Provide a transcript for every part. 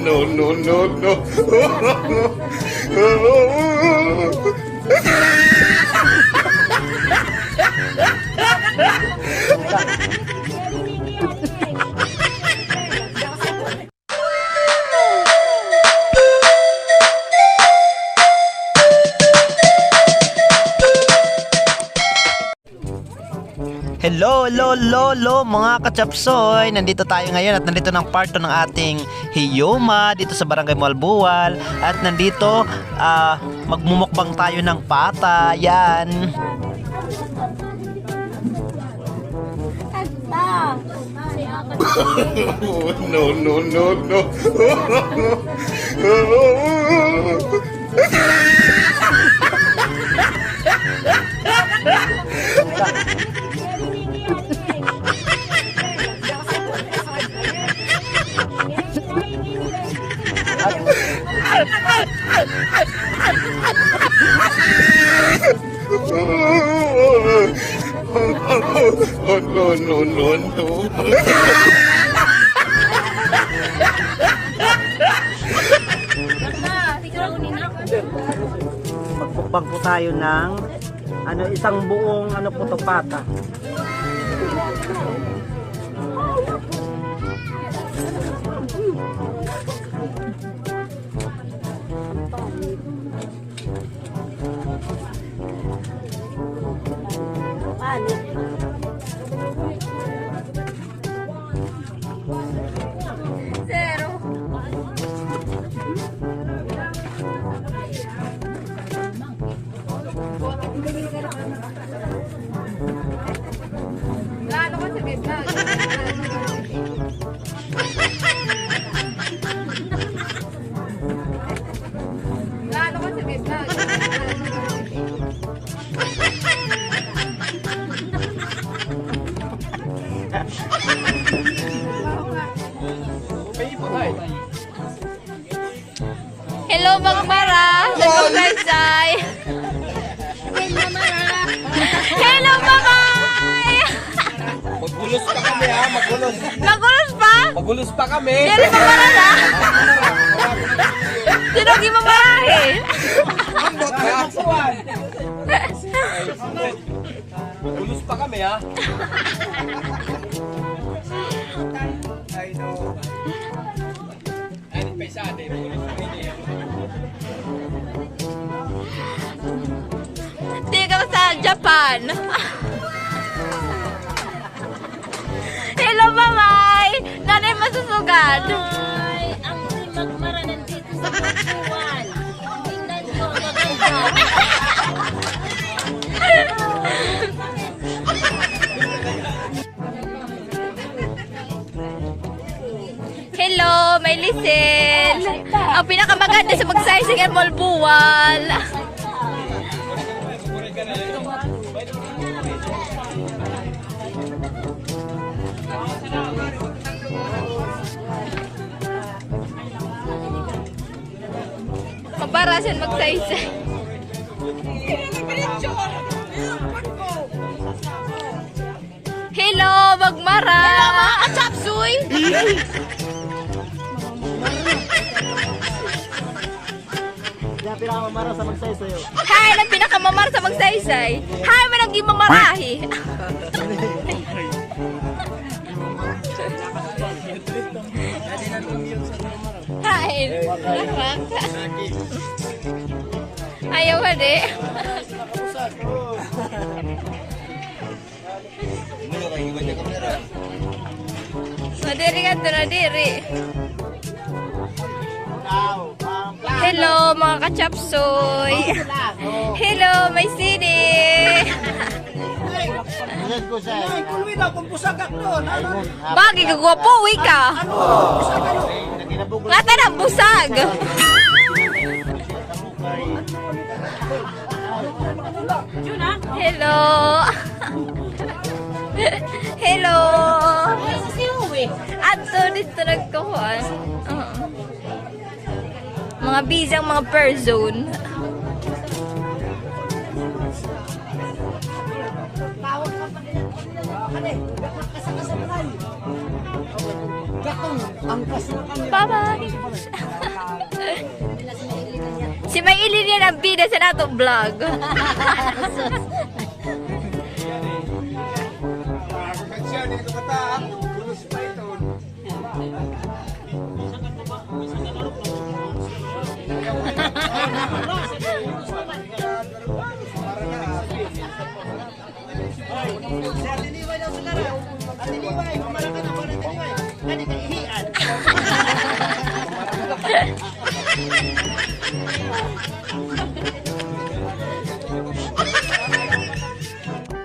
No, no, no, no. Hello, hello, mga kachapsoy. Nandito tayo ngayon at nandito ng part 2 ng ating Hiyoma dito sa Barangay Malbual. At nandito, magmumukbang tayo ng pata. Yan. No, no, no, no. Oh, no, no, no, no. Magmukbang po tayo ng isang buong po to, pata. Hello, Magmara! Nag-conversay! Hello, Mamay! Magulos pa kami ha, magulos. Magulos pa? Magulos pa kami. Dili Mamara na? Sinugi Mamarahe! Ambot na aksuan. Magulos pa kami ha. I know. Ay, paisade. Magulos pa kami. Di ka sa Japan! Hello, Mamay! Nanay masusugan! Ay, ang Magmara nandito sa Portugal. Tingnan ko, maganda. Hello, may Lisel! Ang pinakamaganda sa magsaysig at Malbual! Mabarasan magsaysay. Hello, Magmara! Hello, mga kachapsuy! Pinakamamara sa magsaysay. Hi, lang pinakamamar sa magsaysay. Hi, managi mamarahi. Hi. Ayaw ka di. Nadiri ka to, nadiri. Hello, mga kachapsoy. Hello, may sini. Bagi ka gwapo, uwi ka. Ngata na busag. Hello. Hello. Ato dito nagkuhan. Mga bizang mga person. Bye-bye! Si May Ilin yan ang bida sa natong vlog. Siya, dito ka ta. Ulus pa ito.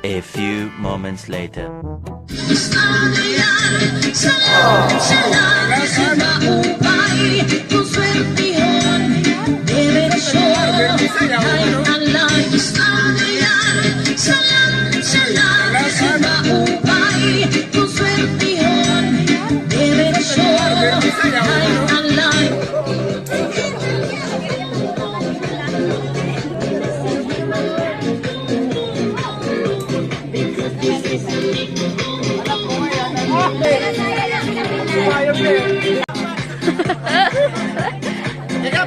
A few moments later. Ikaw,